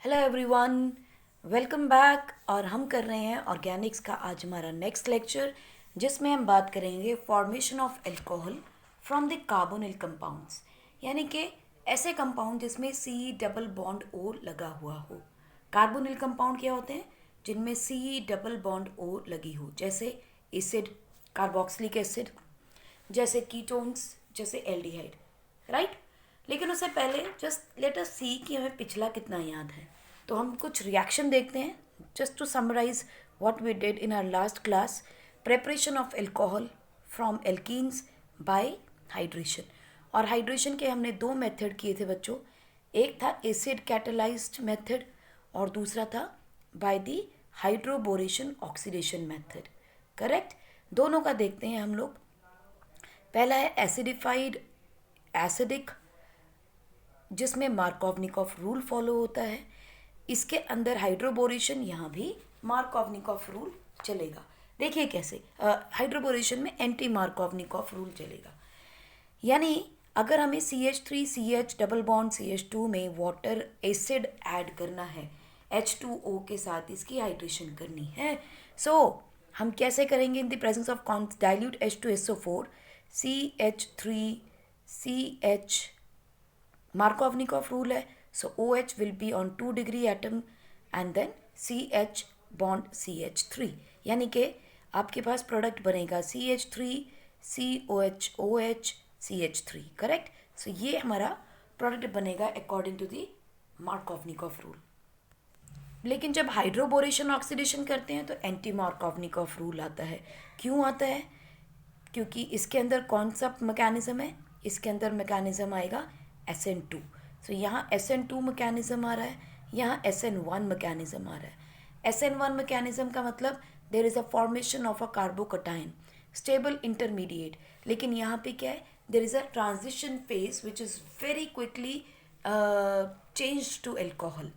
Hello everyone, welcome back. और हम कर रहे हैं ऑर्गेनिक्स का आज हमारा नेक्स्ट लेक्चर, जिसमें हम बात करेंगे formation of alcohol from the carbonyl compounds, यानी कि ऐसे कंपाउंड जिसमें सी डबल बॉन्ड ओ लगा हुआ हो। कार्बोनिल कंपाउंड क्या होते हैं? जिनमें सी डबल बॉन्ड ओ लगी हो, जैसे एसिड, कार्बोक्सिलिक एसिड, जैसे कीटोन्स, जैसे एल्डिहाइड, राइट। लेकिन उससे पहले जस्ट लेट अस सी कि हमें पिछला कितना याद है। तो हम कुछ रिएक्शन देखते हैं, just to summarise what we did in our last class. Preparation of alcohol from alkenes by hydration. और हाइड्रेशन के हमने दो मेथड किए थे बच्चों। एक था एसिड कैटलाइज्ड मेथड और दूसरा था by the hydroboration oxidation method. Correct. दोनों का देखते हैं हम लोग। पहला है एसिडिफाइड एसिडिक, जिसमें मार्कोवनिकॉफ रूल फॉलो होता है। इसके अंदर हाइड्रोबोरेशन, यहाँ भी मार्कोवनिकॉफ रूल चलेगा। देखिए कैसे हाइड्रोबोरेशन में एंटी मार्कोवनिकॉफ रूल चलेगा। यानी अगर हमें CH3 CH double bond CH2 में वाटर एसिड ऐड करना है, H2O के साथ इसकी हाइड्रेशन करनी है, सो हम कैसे करेंगे? इन the presence of dilute H2SO4 CH3 CH, Markovnikov rule है। So OH will be on 2 degree atom and then CH bond CH3, यानी कि आपके पास प्रोडक्ट बनेगा CH3 COH OH CH3। Correct. सो ये हमारा प्रोडक्ट बनेगा according to the Markovnikov rule. लेकिन जब हाइड्रोबोरेशन ऑक्सीडेशन करते हैं तो एंटी मार्कोवनिकॉफ रूल आता है। क्यों आता है? क्योंकि इसके अंदर कौन सा मैकेनिज्म है? इसके अंदर मैकेनिज्म आएगा SN2। सो यहाँ SN2 मैकेनिज्म आ रहा है, यहाँ SN1 मैकेनिज्म आ रहा है। SN1 मैकेनिज्म का मतलब there is a formation of a carbocation stable intermediate. लेकिन यहाँ पे क्या है? There is a transition phase which is very quickly change to alcohol.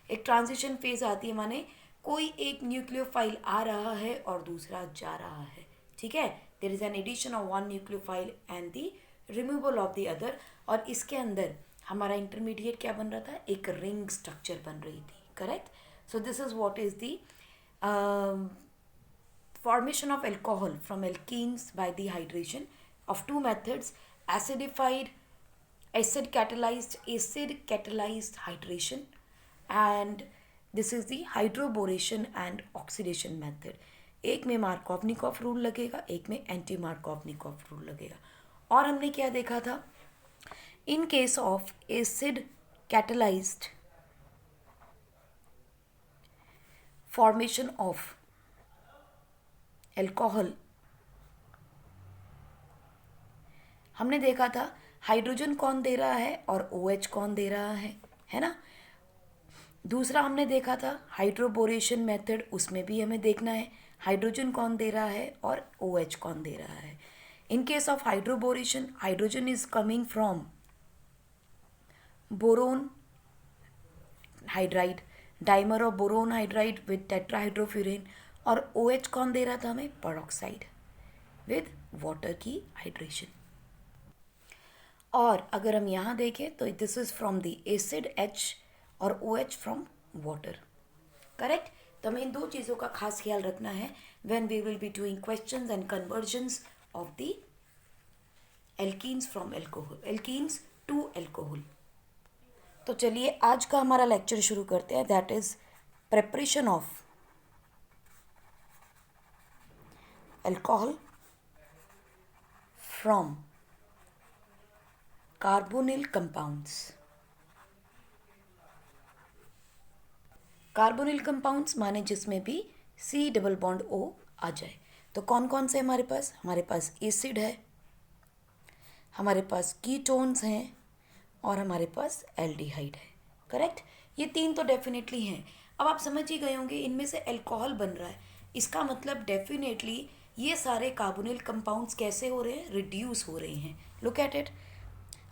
एक ट्रांजिशन फेज आती है, माने कोई एक न्यूक्लियोफाइल आ रहा है और दूसरा जा रहा है। ठीक है, there is an addition of one nucleophile and the removal of the other. और इसके अंदर हमारा इंटरमीडिएट क्या बन रहा था? एक रिंग स्ट्रक्चर बन रही थी। Correct. So this is what is the formation of alcohol from alkenes by dehydration of two methods: acidified acid catalyzed hydration, and this is the hydroboration and oxidation method. एक में Markovnikov rule लगेगा, एक में anti Markovnikov rule लगेगा। और हमने क्या देखा था? In case of acid catalysed formation of alcohol, हमने देखा था हाइड्रोजन कौन दे रहा है और OH कौन दे रहा है ना। दूसरा हमने देखा था हाइड्रोबोरेशन मेथड, उसमें भी हमें देखना है हाइड्रोजन कौन दे रहा है और OH कौन दे रहा है। In case of hydroboration, hydrogen is coming from boron hydride, dimer of boron hydride with tetrahydrofuran. और OH कौन दे रहा था हमें? पेरोक्साइड विद वाटर की हाइड्रेशन। और अगर हम यहाँ देखें तो this is from the acid H और OH फ्रॉम वाटर। करेक्ट। तो हमें इन दो चीज़ों का खास ख्याल रखना है when we will be doing questions and conversions of the alkenes from alcohol, alkenes to alcohol. तो चलिए आज का हमारा लेक्चर शुरू करते हैं, that is preparation of alcohol from carbonyl compounds. Carbonyl compounds माने जिसमें भी C डबल बॉन्ड O आ जाए। तो कौन कौन से हमारे पास? हमारे पास एसिड है, हमारे पास कीटोन्स हैं और हमारे पास एल्डिहाइड है। करेक्ट। ये तीन तो डेफिनेटली हैं। अब आप समझ ही गए होंगे इनमें से अल्कोहल बन रहा है, इसका मतलब डेफिनेटली ये सारे कार्बोनिल कंपाउंड्स कैसे हो रहे हैं? रिड्यूस हो रहे हैं। Look at it.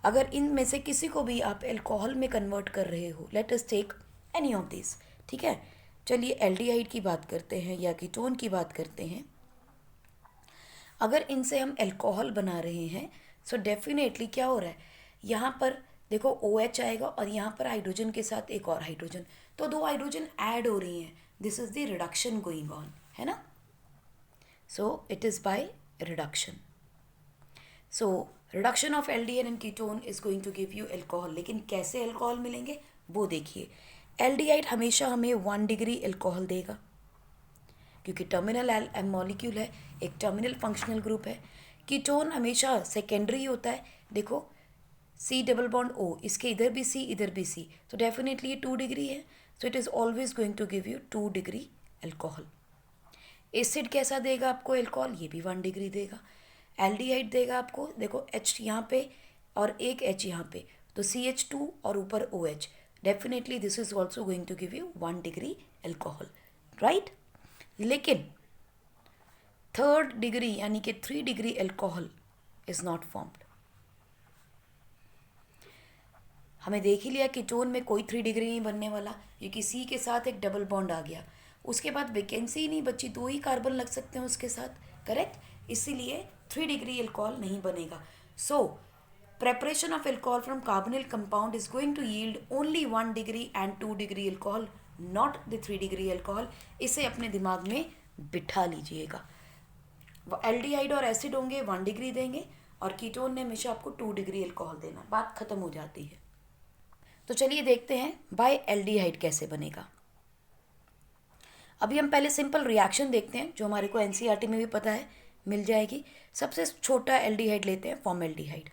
अगर इनमें से किसी को भी आप अल्कोहल में कन्वर्ट कर रहे हो, let us take any of this. ठीक है, चलिए एल्डिहाइड की बात करते हैं या कीटोन की बात करते हैं। अगर इनसे हम अल्कोहल बना रहे हैं, सो डेफिनेटली क्या हो रहा है? यहाँ पर देखो OH आएगा और यहाँ पर हाइड्रोजन के साथ एक और हाइड्रोजन, तो दो हाइड्रोजन ऐड हो रही हैं, this is the reduction going on, है ना. So it is by reduction. So reduction of aldehyde and ketone is going to give you alcohol. लेकिन कैसे एल्कोहल मिलेंगे वो देखिए. एल्डिहाइड हमेशा हमें 1 डिग्री एल्कोहल देगा क्योंकि टर्मिनल मॉलिक्यूल है, एक टर्मिनल फंक्शनल ग्रुप है. कीटोन हमेशा सेकेंडरी होता है. देखो C डबल बॉन्ड O, इसके इधर भी C इधर भी C, तो डेफिनेटली ये 2 डिग्री है. So it is always going to give you 2 degree alcohol. Acid कैसा देगा आपको एल्कोहल, ये भी 1 डिग्री देगा. एल्डिहाइड देगा आपको, देखो H यहाँ पे और एक H यहाँ पे, तो CH2 और ऊपर OH. Definitely this is also going to give you 1 degree alcohol, right. लेकिन 3rd डिग्री यानी कि 3 degree alcohol is not formed. हमें देख ही लिया कीटोन में कोई 3 डिग्री नहीं बनने वाला क्योंकि C के साथ एक डबल बॉन्ड आ गया. उसके बाद वैकेंसी ही नहीं बची, 2 ही कार्बन लग सकते हैं उसके साथ, करेक्ट. इसीलिए 3 डिग्री एल्कोहल नहीं बनेगा. सो preparation of alcohol from carbonyl compound is going to yield only 1 degree and 2 degree alcohol, not the 3 degree alcohol. इसे अपने दिमाग में बिठा लीजिएगा. एल्डिहाइड और एसिड होंगे 1 डिग्री देंगे और कीटोन ने हमेशा आपको 2 डिग्री एल्कोहल देना. बात खत्म हो जाती है. तो चलिए देखते हैं बाय एल्डिहाइड कैसे बनेगा. अभी हम पहले सिंपल रिएक्शन देखते हैं जो हमारे को एनसीईआरटी में भी पता है, मिल जाएगी. सबसे छोटा एल्डिहाइड लेते हैं, फॉर्मल्डिहाइड.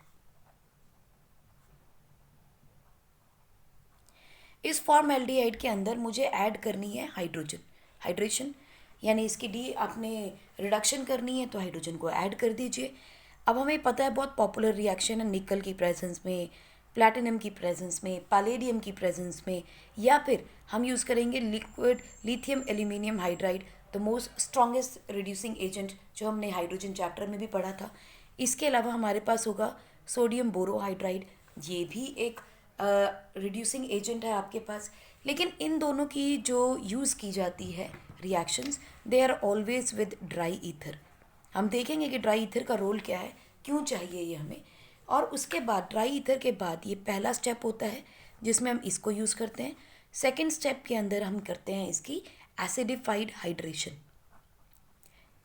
इस फॉर्मल्डिहाइड के अंदर मुझे ऐड करनी है हाइड्रोजन, हाइड्रेशन यानी इसकी डी आपने रिडक्शन करनी है तो हाइड्रोजन को ऐड कर दीजिए. अब हमें पता है बहुत पॉपुलर रिएक्शन है निकल की प्रेजेंस में, प्लैटिनम की प्रेजेंस में, पैलेडियम की प्रेजेंस में, या फिर हम यूज़ करेंगे liquid lithium aluminium hydride, the most strongest reducing agent जो हमने हाइड्रोजन चैप्टर में भी पढ़ा था. इसके अलावा हमारे पास होगा सोडियम बोरोहाइड्राइड, ये भी एक रिड्यूसिंग एजेंट है आपके पास. लेकिन इन दोनों की जो यूज़ की जाती है reactions, they are always with dry ether. हम देखेंगे कि ड्राई ईथर का रोल क्या है, क्यों चाहिए ये हमें. और उसके बाद ड्राई ईथर के बाद ये पहला स्टेप होता है जिसमें हम इसको यूज़ करते हैं. सेकेंड स्टेप के अंदर हम करते हैं इसकी एसिडिफाइड हाइड्रेशन,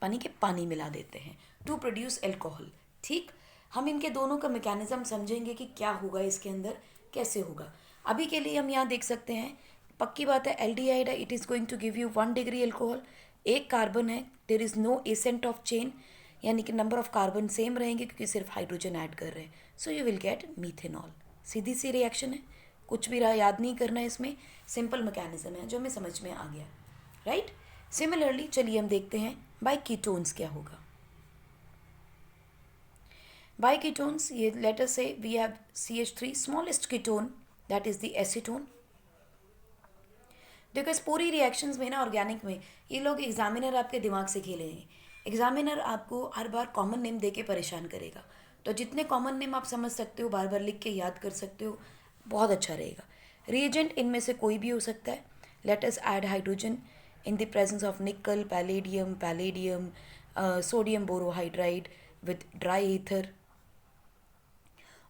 पानी के पानी मिला देते हैं टू प्रोड्यूस एल्कोहल. ठीक, हम इनके दोनों का मैकेनिज्म समझेंगे कि क्या होगा इसके अंदर, कैसे होगा. अभी के लिए हम यहाँ देख सकते हैं, पक्की बात है एल्डिहाइड है, it is going to give you 1 degree alcohol. एक कार्बन है, there is no ascent of chain, यानी कि नंबर ऑफ कार्बन सेम रहेंगे क्योंकि सिर्फ हाइड्रोजन ऐड कर रहे हैं. So you will get methanol. सीधी सी रिएक्शन है, कुछ भी याद नहीं करना है इसमें, सिंपल मैकेनिज्म है जो हमें समझ में आ गया, राइट. सिमिलरली चलिए हम देखते हैं बाय कीटोन्स क्या होगा. By ketones, let us say we have CH3, smallest ketone, that is the acetone. देखो इस पूरी रिएक्शंस में ना ऑर्गेनिक में ये लोग एग्जामिनर आपके दिमाग से खेलेंगे. एग्जामिनर आपको हर बार कॉमन नेम दे के परेशान करेगा, तो जितने कॉमन नेम आप समझ सकते हो बार बार लिख के याद कर सकते हो, बहुत अच्छा रहेगा. रिएजेंट इनमें से कोई भी हो सकता है. Let us add hydrogen in the presence of निकल, palladium, sodium borohydride with dry ether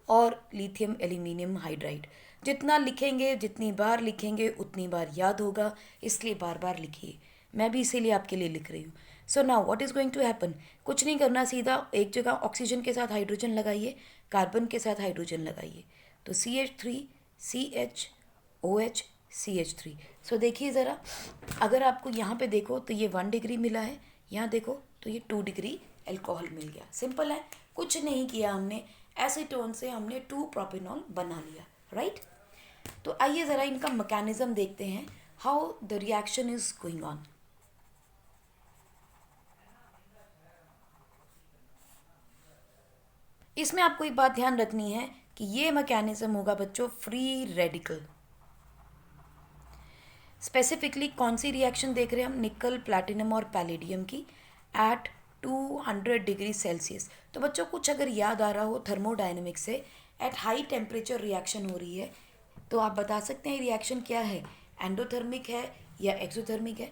और लिथियम एल्यूमिनियम हाइड्राइड. जितना लिखेंगे, जितनी बार लिखेंगे उतनी बार याद होगा, इसलिए बार बार लिखिए. मैं भी इसीलिए आपके लिए लिख रही हूँ. So now what is going to happen, कुछ नहीं करना, सीधा एक जगह ऑक्सीजन के साथ हाइड्रोजन लगाइए, कार्बन के साथ हाइड्रोजन लगाइए, तो CH3 CH OH CH3. सो देखिए ज़रा, अगर आपको यहाँ पे देखो तो ये 1 डिग्री मिला है, यहाँ देखो तो ये 2 डिग्री एल्कोहल मिल गया. सिंपल है, कुछ नहीं किया हमने, एसीटोन से हमने 2 प्रोपेनॉल बना लिया, राइट. तो आइए ज़रा इनका मैकेनिज्म देखते हैं, how the reaction is going on. इसमें आपको एक बात ध्यान रखनी है कि ये मैकेनिज्म होगा बच्चों फ्री रेडिकल. स्पेसिफिकली कौन सी रिएक्शन देख रहे हैं हम, निकल, प्लैटिनम और पैलेडियम की एट 200 डिग्री सेल्सियस. तो बच्चों कुछ अगर याद आ रहा हो थर्मोडायनेमिक्स से, एट हाई टेम्परेचर रिएक्शन हो रही है, तो आप बता सकते हैं रिएक्शन क्या है, एंडोथर्मिक है या एक्सोथर्मिक है.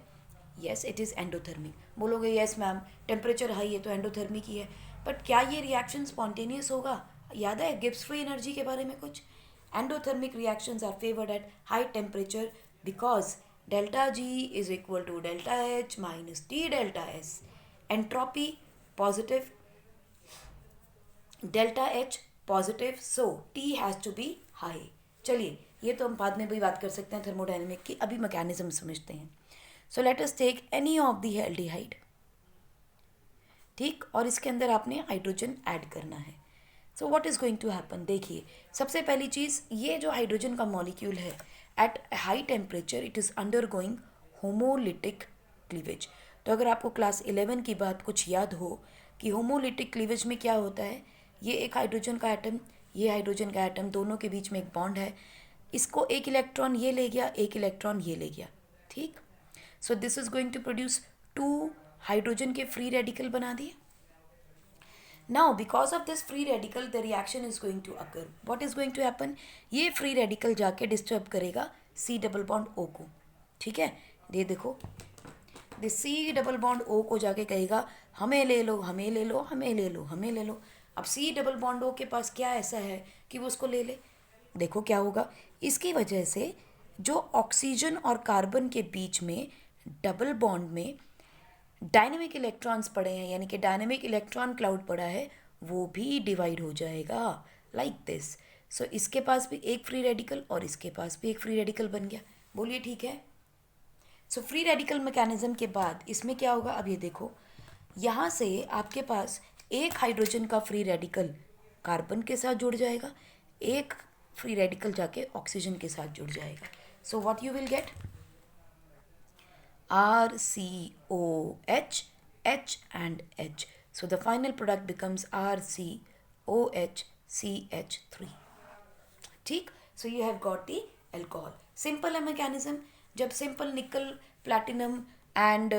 Yes it is endothermic. बोलोगे येस मैम टेम्परेचर हाई है तो एंडोथर्मिक ही है, बट क्या ये रिएक्शन स्पॉन्टेनियस होगा. याद है गिब्स फ्री एनर्जी के बारे में कुछ. Endothermic reactions are favoured at high temperature because delta G is equal to delta H minus T delta S. Entropy positive, delta H positive, so T has to be high. चलिए ये तो हम बाद में भी बात कर सकते हैं थर्मोडायनेमिक की, अभी मैकेनिज्म समझते हैं. So let us take any of the aldehyde. ठीक, और इसके अंदर आपने हाइड्रोजन ऐड करना है. So what is going to happen, देखिए सबसे पहली चीज़, ये जो हाइड्रोजन का मॉलिक्यूल है eight high temperature it is under going homolytic cleavage. तो अगर आपको क्लास 11 की बात कुछ याद हो कि होमोलिटिक क्लीवेज में क्या होता है, ये एक हाइड्रोजन का एटम, ये हाइड्रोजन का एटम, दोनों के बीच में एक बॉन्ड है. इसको एक इलेक्ट्रॉन ये ले गया, एक इलेक्ट्रॉन ये ले गया. ठीक, so this is going to produce 2 hydrogen के फ्री रेडिकल बना दिए. Now because of this free radical the reaction is going to occur. What is going to happen, ये फ्री रेडिकल जाके डिस्टर्ब करेगा सी डबल बॉन्ड ओ को. ठीक है, ये देखो, this C double bond O को जाके कहेगा हमें ले लो, हमें ले लो, हमें ले लो, हमें ले लो. अब सी डबल बॉन्ड ओ के पास क्या ऐसा है कि वो उसको ले ले. देखो क्या होगा, इसकी वजह से जो ऑक्सीजन और कार्बन के बीच में डबल बॉन्ड में डायनेमिक इलेक्ट्रॉन्स पड़े हैं, यानी कि डायनेमिक इलेक्ट्रॉन क्लाउड पड़ा है, वो भी डिवाइड हो जाएगा लाइक दिस. सो इसके पास भी एक फ्री रेडिकल और इसके पास भी एक फ्री रेडिकल बन गया. बोलिए ठीक है. सो फ्री रेडिकल मैकेनिज्म के बाद इसमें क्या होगा, अब ये देखो, यहाँ से आपके पास एक हाइड्रोजन का फ्री रेडिकल कार्बन के साथ जुड़ जाएगा, एक फ्री रेडिकल जाके ऑक्सीजन के साथ जुड़ जाएगा. So what you will gate, RCOH, H and H. So the final product becomes RCOH CH3. ठीक, so you have got the alcohol. Simple है मैकेनिज्म. जब सिंपल निकल, प्लैटिनम एंड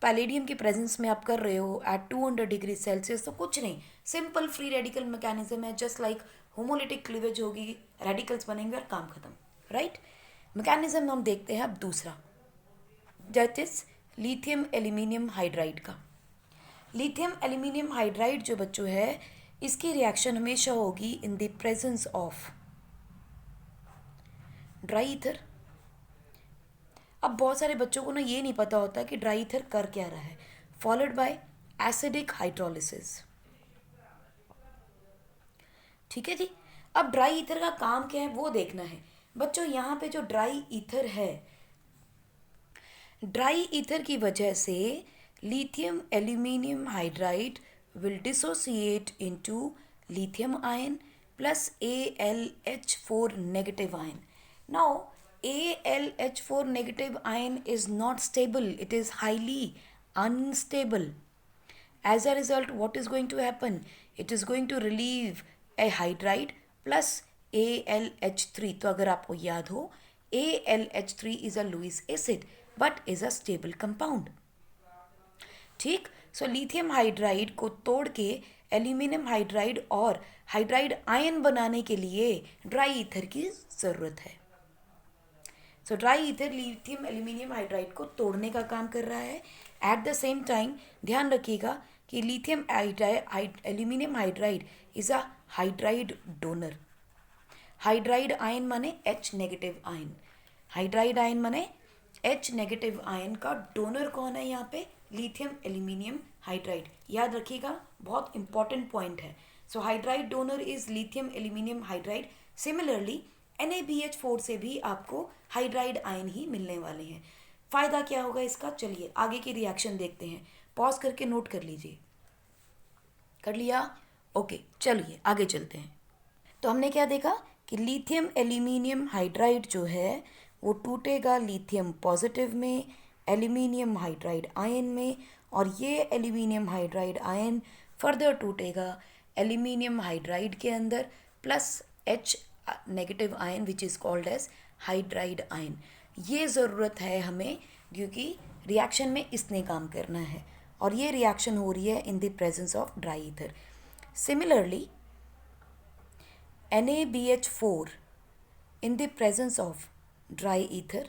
पैलेडियम की प्रेजेंस में आप कर रहे हो एट 200 डिग्री सेल्सियस, तो कुछ नहीं, सिंपल फ्री रेडिकल मैकेनिज्म है. जस्ट लाइक होमोलिटिक क्लीवेज होगी, रेडिकल्स बनेंगे और काम खत्म. राइट, मैकेनिज्म हम देखते हैं अब दूसरा, that is lithium aluminium hydride का. लिथियम एल्यूमिनियम हाइड्राइड जो बच्चों है, इसकी रिएक्शन हमेशा होगी इन the presence of dry ether. अब बहुत सारे बच्चों को ना ये नहीं पता होता कि ड्राई ईथर कर क्या रहा है, फॉलोड बाय एसिडिक हाइड्रोलिसिस. ठीक है जी. अब ड्राई ईथर का काम क्या है वो देखना है बच्चों. यहाँ पे जो ड्राई ईथर है, ड्राई ईथर की वजह से lithium aluminium hydride will dissociate into lithium ion plus AlH4 negative ion. Now AlH4 negative ion is not stable, it is highly unstable. As a result, what is going to happen? It is going to relieve a hydride plus AlH3. तो अगर आपको याद हो, AlH3 is a Lewis acid but is a stable compound. ठीक, so lithium hydride को तोड़ के aluminium hydride और हाइड्राइड आयन बनाने के लिए ड्राई ईथर की ज़रूरत है. सो dry ether lithium aluminium hydride को तोड़ने का काम कर रहा है. एट द सेम टाइम ध्यान रखिएगा कि lithium aluminium hydride is a hydride donor. Hydride ion माने H negative ion, hydride ion माने H नेगेटिव आयन का डोनर कौन है यहाँ पे, लिथियम एल्यूमिनियम हाइड्राइड. याद रखिएगा, बहुत इंपॉर्टेंट पॉइंट है. So hydride donor is lithium aluminium hydride. Similarly NaBH4 से भी आपको हाइड्राइड आयन ही मिलने वाले हैं. फ़ायदा क्या होगा इसका, चलिए आगे की रिएक्शन देखते हैं. पॉज करके नोट कर लीजिए. कर लिया, ओके. चलिए आगे चलते हैं. तो हमने क्या देखा कि लिथियम एल्यूमिनियम हाइड्राइड जो है वो टूटेगा लिथियम पॉजिटिव में, एल्यूमिनियम हाइड्राइड आयन में, और ये एल्यूमिनियम हाइड्राइड आयन फर्दर टूटेगा एल्यूमिनियम हाइड्राइड के अंदर plus H negative ion which is called as hydride ion. ये ज़रूरत है हमें क्योंकि रिएक्शन में इसने काम करना है और ये रिएक्शन हो रही है इन the presence of dry ether. Similarly NaBH4 in the presence of dry ether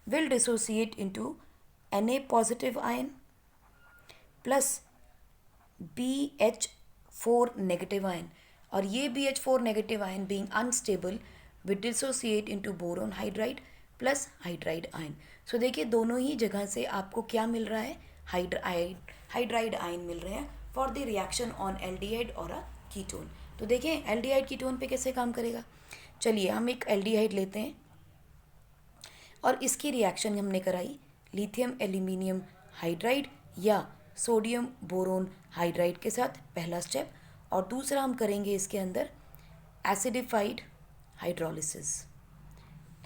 will dissociate into Na positive ion plus BH4 negative ion, और ये BH4 negative ion being unstable will dissociate into boron hydride plus hydride ion. So देखिए दोनों ही जगह से आपको क्या मिल रहा है, हाइड्राइड आयन मिल रहे हैं for the reaction on aldehyde और अ कीटोन। तो देखिए एल्डिहाइड कीटोन पे कैसे काम करेगा। चलिए हम एक एल्डिहाइड लेते हैं और इसकी रिएक्शन हमने कराई लिथियम एल्यूमिनियम हाइड्राइड या सोडियम बोरोन हाइड्राइड के साथ, पहला स्टेप। और दूसरा हम करेंगे इसके अंदर एसिडिफाइड हाइड्रोलिसिस,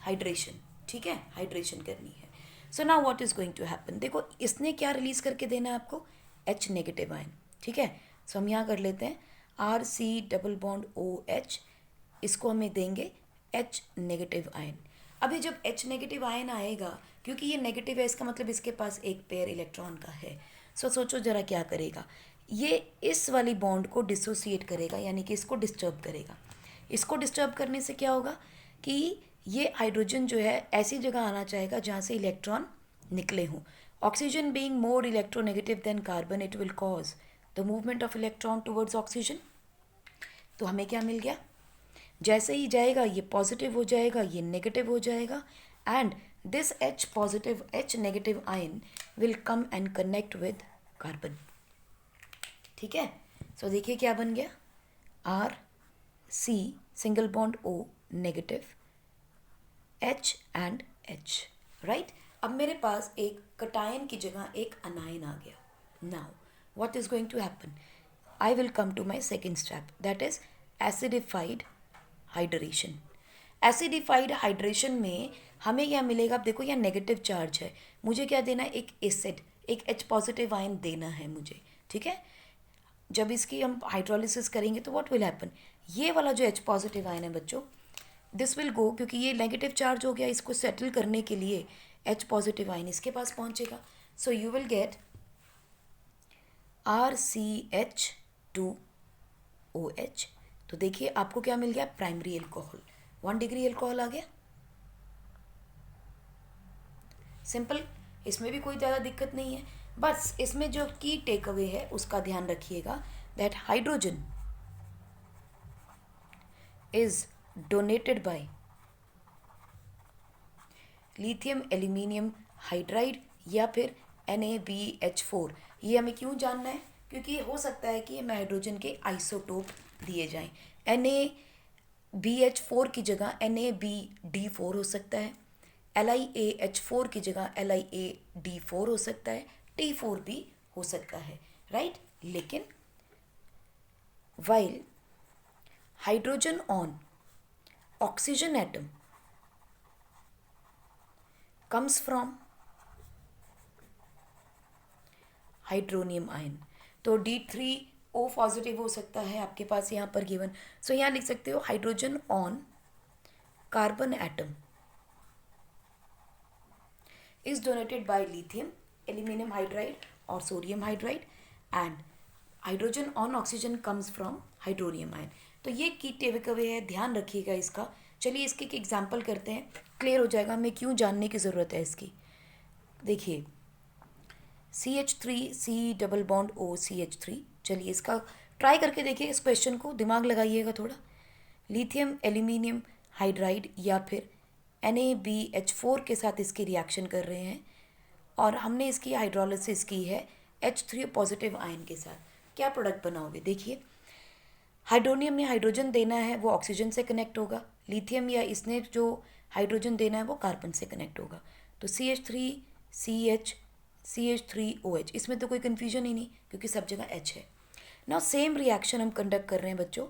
हाइड्रेशन, ठीक है, हाइड्रेशन करनी है। So now what is going to happen, देखो इसने क्या रिलीज करके देना है आपको, H नेगेटिव आयन, ठीक है। सो हम यहाँ कर लेते हैं RC डबल बॉन्ड OH, इसको हमें देंगे H नेगेटिव आयन। अभी जब H नेगेटिव आयन आएगा, क्योंकि ये नेगेटिव है इसका मतलब इसके पास एक पेयर इलेक्ट्रॉन का है। सो सोचो जरा क्या करेगा, ये इस वाली बॉन्ड को डिसोसिएट करेगा, यानी कि इसको डिस्टर्ब करेगा। इसको डिस्टर्ब करने से क्या होगा कि ये हाइड्रोजन जो है ऐसी जगह आना चाहेगा जहाँ से इलेक्ट्रॉन निकले हों। Oxygen being more electronegative than carbon, it will cause the movement of electron towards oxygen. तो हमें क्या मिल गया, जैसे ही जाएगा ये पॉजिटिव हो जाएगा, ये नेगेटिव हो जाएगा, and this H negative ion will come and connect with carbon, ठीक है। सो देखिए क्या बन गया, RC single bond O negative H and H, right. अब मेरे पास एक कटायन की जगह एक अनायन आ गया। Now what is going to happen, I will come to my second step, that is acidified hydration. Acidified hydration में हमें क्या मिलेगा, अब देखो यहाँ नेगेटिव चार्ज है, मुझे क्या देना है, एक एसिड, एक H पॉजिटिव आयन देना है मुझे, ठीक है। जब इसकी हम हाइड्रोलिसिस करेंगे तो व्हाट विल हैपन, ये वाला जो H पॉजिटिव आयन है बच्चों, दिस विल गो, क्योंकि ये नेगेटिव चार्ज हो गया, इसको सेटल करने के लिए H पॉजिटिव आयन इसके पास पहुंचेगा। सो यू विल गेट RCH2OH। तो देखिए आपको क्या मिल गया, प्राइमरी एल्कोहल, 1 डिग्री एल्कोहल आ गया। सिंपल, इसमें भी कोई ज़्यादा दिक्कत नहीं है। बस इसमें जो की टेक अवे है उसका ध्यान रखिएगा, that hydrogen is donated bye lithium aluminium hydride या फिर NaBH4। ये हमें क्यों जानना है, क्योंकि हो सकता है कि हमें हाइड्रोजन के आइसोटोप दिए जाएं। NaBH4 की जगह NaBD4 हो सकता है, LiAH4 की जगह LiAD4 हो सकता है, T4 भी हो सकता है, राइट। लेकिन while hydrogen on oxygen atom comes from hydronium ion, तो D3O पॉजिटिव हो सकता है आपके पास यहाँ पर गिवन। सो यहाँ लिख सकते हो hydrogen on carbon atom is donated by lithium, aluminum hydride और sodium hydride, and hydrogen on oxygen comes from hydronium ion। तो ये की टेक अवे है, ध्यान रखिएगा इसका। चलिए इसके एक एग्जाम्पल करते हैं, क्लियर हो जाएगा हमें क्यों जानने की ज़रूरत है इसकी। देखिए CH3C double bond O CH3, चलिए इसका ट्राई करके देखिए, इस क्वेश्चन को दिमाग लगाइएगा थोड़ा। लिथियम एल्यूमिनियम हाइड्राइड या फिर NaBH4 के साथ इसकी रिएक्शन कर रहे हैं और हमने इसकी हाइड्रोलिसिस की है H3 पॉजिटिव आयन के साथ। क्या प्रोडक्ट बनाओगे, देखिए हाइड्रोनियम ने हाइड्रोजन देना है वो ऑक्सीजन से कनेक्ट होगा, लिथियम या इसने जो हाइड्रोजन देना है वो कार्बन से कनेक्ट होगा। तो CH3CH CH3OH, इसमें तो कोई कन्फ्यूजन ही नहीं क्योंकि सब जगह H है। नाउ सेम रिएक्शन हम कंडक्ट कर रहे हैं बच्चों,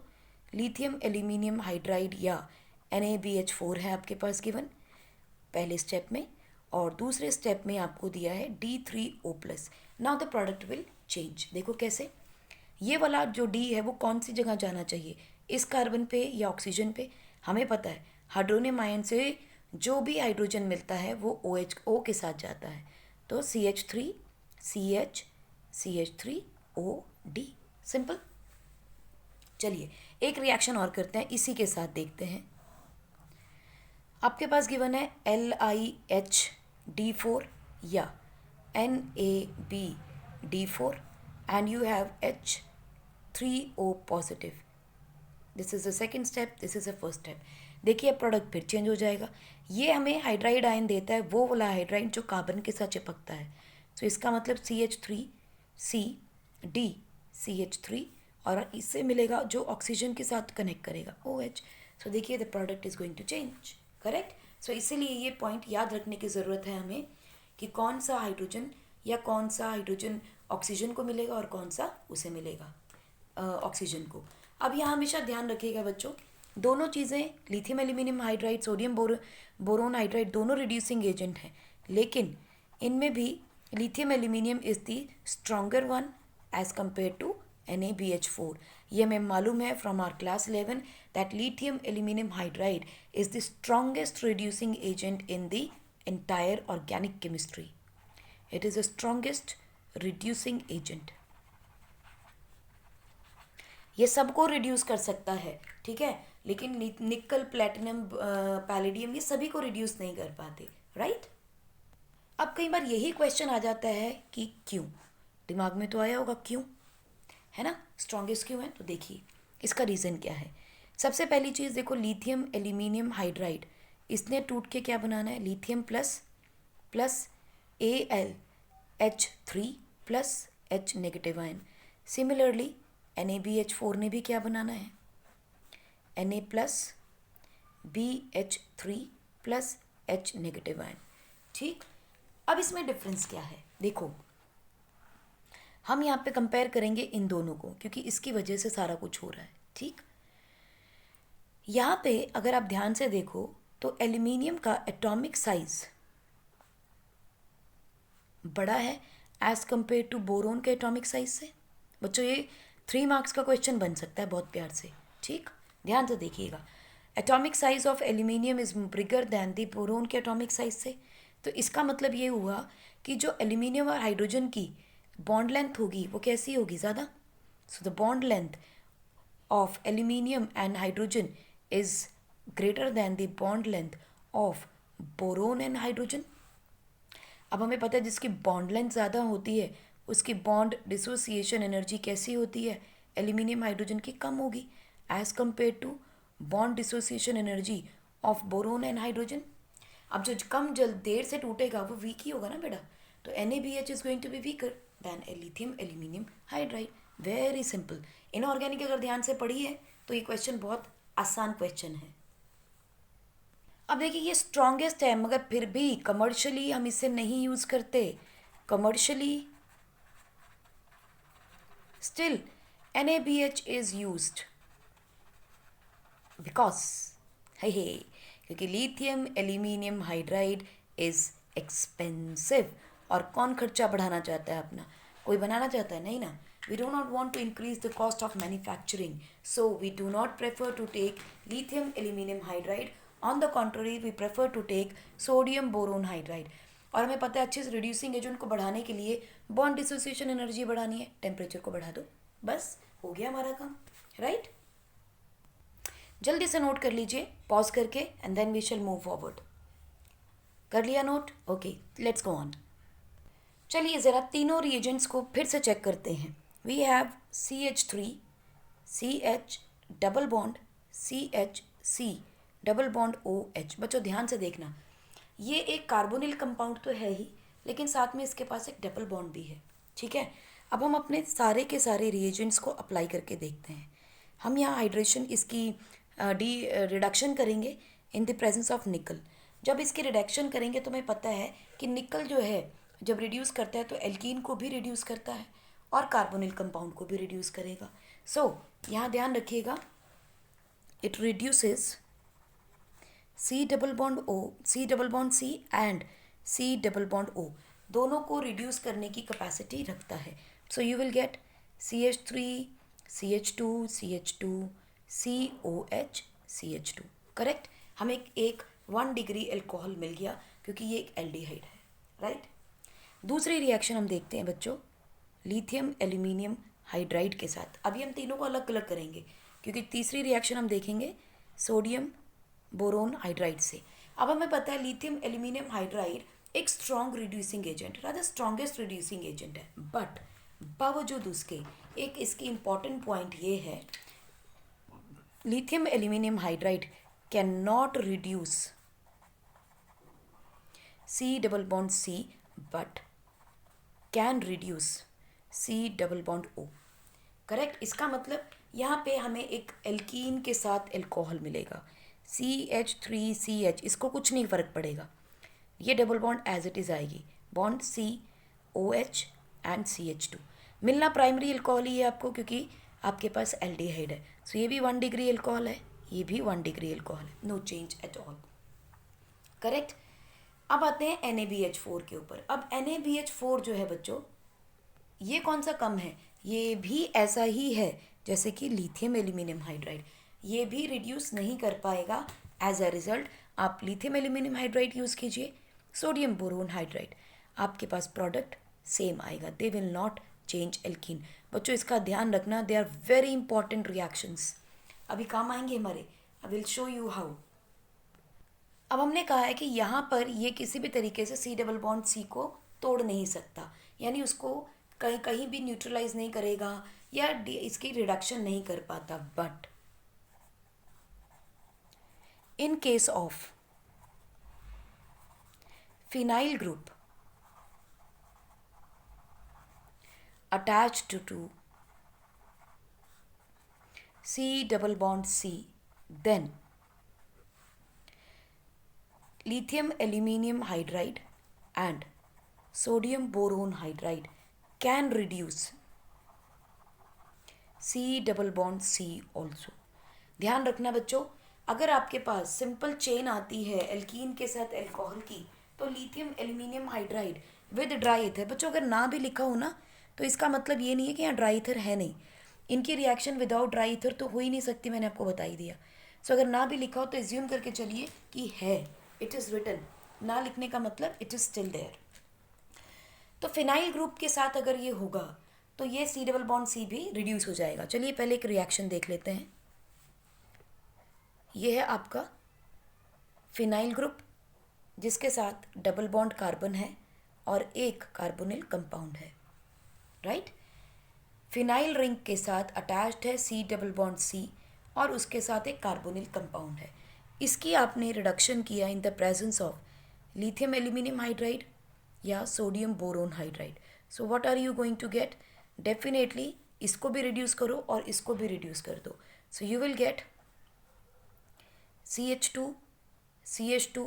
लिथियम एल्यूमिनियम हाइड्राइड या NaBH4 है आपके पास गिवन पहले स्टेप में, और दूसरे स्टेप में आपको दिया है D3O+। Now the product will change. देखो कैसे, ये वाला जो D है वो कौन सी जगह जाना चाहिए, इस कार्बन पे या ऑक्सीजन पे। हमें पता है हाइड्रोनियम आयन से जो भी हाइड्रोजन मिलता है वो OH के साथ जाता है, तो CH3CH CH3OD, सिंपल। चलिए एक रिएक्शन और करते हैं, इसी के साथ देखते हैं। आपके पास गिवन है LiHD4 या NaBD4 and you have H3O positive. This is the second step, this is the first step. देखिए प्रोडक्ट फिर चेंज हो जाएगा, ये हमें हाइड्राइड आयन देता है, वो वाला हाइड्राइड जो कार्बन के साथ चिपकता है। तो इसका मतलब CH3 और इससे मिलेगा जो ऑक्सीजन के साथ कनेक्ट करेगा OH। सो देखिए the product is going to change, correct. So इसीलिए ये पॉइंट याद रखने की ज़रूरत है हमें कि कौन सा हाइड्रोजन या कौन सा हाइड्रोजन ऑक्सीजन को मिलेगा और कौन सा उसे मिलेगा ऑक्सीजन को। अब यहाँ हमेशा ध्यान रखिएगा बच्चों, दोनों चीज़ें lithium aluminium hydride, sodium boron hydride दोनों रिड्यूसिंग एजेंट हैं, लेकिन इनमें भी lithium aluminium is the stronger one as compare to NaBH4। ये हमें मालूम है from our class 11 that lithium aluminium hydride is the strongest reducing agent in the entire organic chemistry. It is the strongest reducing agent. ये सबको reduce कर सकता है, ठीक है, लेकिन निकल, प्लेटिनम, पैलेडियम ये सभी को रिड्यूस नहीं कर पाते, राइट। अब कई बार यही क्वेश्चन आ जाता है कि क्यों, दिमाग में तो आया होगा क्यों, है ना, स्ट्रॉन्गेस्ट क्यों है। तो देखिए इसका रीज़न क्या है। सबसे पहली चीज़ देखो, लिथियम एल्यूमिनियम हाइड्राइड, इसने टूट के क्या बनाना है, lithium plus AlH3 plus H negative ion. Similarly NaBH4 ने भी क्या बनाना है, Na plus BH3 plus H negative ion, ठीक। अब इसमें डिफरेंस क्या है, देखो हम यहाँ पे कंपेयर करेंगे इन दोनों को, क्योंकि इसकी वजह से सारा कुछ हो रहा है, ठीक। यहाँ पे अगर आप ध्यान से देखो तो एल्यूमिनियम का एटॉमिक साइज बड़ा है एज कंपेयर टू बोरोन के एटॉमिक साइज से। बच्चों ये 3 मार्क्स का क्वेश्चन बन सकता है बहुत प्यार से, ठीक, ध्यान से देखिएगा। Atomic size of aluminium is bigger than the boron के एटॉमिक साइज से। तो इसका मतलब ये हुआ कि जो एल्यूमिनियम और हाइड्रोजन की बॉन्ड लेंथ होगी वो कैसी होगी, ज़्यादा। So the bond length of aluminium and hydrogen is greater than the bond length of boron and hydrogen. अब हमें पता है जिसकी बॉन्ड लेंथ ज़्यादा होती है उसकी बॉन्ड डिसोसिएशन एनर्जी कैसी होती है, एल्यूमिनियम हाइड्रोजन की कम होगी as compare to bond dissociation energy of boron and hydrogen. अब जो कम जल्द देर से टूटेगा वो वीक ही होगा ना बेटा, तो NaBH is going to be weaker than lithium aluminium hydride. Very simple. Inorganic अगर ध्यान से पढ़ी है तो ये क्वेश्चन बहुत आसान क्वेश्चन है। अब देखिए ये स्ट्रॉन्गेस्ट है मगर फिर भी कमर्शियली हम इसे नहीं यूज़ करते, commercially still NaBH is used because क्योंकि lithium aluminium hydride is expensive. और कौन खर्चा बढ़ाना चाहता है अपना, कोई बनाना चाहता है, नहीं ना। We do not want to increase the cost of manufacturing, so we do not prefer to take lithium aluminum hydride. On the contrary, we prefer to take sodium boron hydride. और हमें पता है अच्छे से रिड्यूसिंग एजेंट को बढ़ाने के लिए बॉन्ड डिसोसिएशन एनर्जी बढ़ानी है, टेम्परेचर को बढ़ा दो, बस हो गया हमारा काम, राइट। जल्दी से नोट कर लीजिए पॉज करके and then we shall move forward. कर लिया note, okay let's go on. चलिए ज़रा तीनों रिएजेंट्स को फिर से चेक करते हैं। We have CH3 CH double bond CH double bond OH। बच्चों ध्यान से देखना, ये एक कार्बोनिल कंपाउंड तो है ही लेकिन साथ में इसके पास एक डबल बॉन्ड भी है, ठीक है। अब हम अपने सारे के सारे रिएजेंट्स को अप्लाई करके देखते हैं। हम यहाँ हाइड्रेशन इसकी रिडक्शन करेंगे इन द प्रेजेंस ऑफ निकल। जब इसकी रिडक्शन करेंगे तो हमें पता है कि निकल जो है जब रिड्यूस करता है तो एल्कीन को भी रिड्यूस करता है और कार्बोनिल कंपाउंड को भी रिड्यूस करेगा। सो यहाँ ध्यान रखिएगा, it reduces C double bond C and C double bond O, दोनों को रिड्यूस करने की कैपेसिटी रखता है। सो you will get CH3 CH2 CH2 COH CH2, correct. हमें एक 1 डिग्री एल्कोहल मिल गया क्योंकि ये एक एल्डिहाइड है, राइट। दूसरी रिएक्शन हम देखते हैं बच्चों लिथियम एल्यूमिनियम हाइड्राइड के साथ। अभी हम तीनों को अलग अलग करेंगे क्योंकि तीसरी रिएक्शन हम देखेंगे सोडियम बोरोन हाइड्राइड से। अब हमें पता है लिथियम एल्यूमिनियम हाइड्राइड एक strong reducing agent, rather strongest reducing agent है, बट बावजूद उसके एक इसकी इम्पॉर्टेंट पॉइंट ये है, lithium aluminium hydride can not reduce C double bond C but can reduce C double bond O. Correct. इसका मतलब यहाँ पे हमें एक एल्कीन के साथ एल्कोहल मिलेगा CH3CH. इसको कुछ नहीं फ़र्क पड़ेगा, ये double bond as it is आएगी. बॉन्ड COH एंड CH2 मिलना प्राइमरी एल्कोहल ही है आपको, क्योंकि आपके पास एल्डिहाइड है. सो ये भी 1 डिग्री एल्कोहल है, ये भी 1 डिग्री एल्कोहल है. No change at all. Correct. अब आते हैं NaBH4 के ऊपर. अब NaBH4 जो है बच्चों, ये कौन सा कम है? ये भी ऐसा ही है जैसे कि लिथियम एल्यूमिनियम हाइड्राइड. ये भी रिड्यूस नहीं कर पाएगा. एज अ रिजल्ट आप लिथियम एल्यूमिनियम हाइड्राइड यूज़ कीजिए, सोडियम बोरोन हाइड्राइड, आपके पास प्रोडक्ट सेम आएगा. They will not change alkene. बच्चों इसका ध्यान रखना, they are very important reactions, अभी काम आएंगे हमारे. I will show you how. अब हमने कहा है कि यहाँ पर ये किसी भी तरीके से C डबल बॉन्ड C को तोड़ नहीं सकता, यानी उसको कहीं कहीं भी न्यूट्रलाइज नहीं करेगा या इसकी रिडक्शन नहीं कर पाता. But in case of phenyl group attached to C double bond C, then lithium aluminium hydride and sodium boron hydride can reduce C double bond C also. ध्यान रखना बच्चों, अगर आपके पास सिंपल चेन आती है एल्कीन के साथ एल्कोहल की, तो lithium aluminium hydride with dry ether. बच्चों अगर ना भी लिखा हो ना, तो इसका मतलब ये नहीं है कि यहाँ ड्राई ईथर है नहीं. इनकी रिएक्शन विदाउट ड्राई ईथर तो हो ही नहीं सकती, मैंने आपको बता ही दिया. सो अगर ना भी लिखा हो तो एज्यूम करके चलिए कि है. It is written. ना लिखने का मतलब इट इज़ स्टिल देयर. तो फिनाइल ग्रुप के साथ अगर ये होगा तो ये C डबल बॉन्ड C भी रिड्यूस हो जाएगा. चलिए पहले एक रिएक्शन देख लेते हैं. ये है आपका फिनाइल ग्रुप जिसके साथ डबल बॉन्ड कार्बन है और एक कार्बोनिल कंपाउंड है. राइट. फिनाइल रिंग के साथ अटैच्ड है C डबल बॉन्ड C और उसके साथ एक कार्बोनिल कंपाउंड है. इसकी आपने रिडक्शन किया in the presence of lithium aluminium hydride या sodium boron hydride. So what are you going to get? Definitely इसको भी रिड्यूस करो और इसको भी रिड्यूस कर दो. सो you will gate CH2, CH2,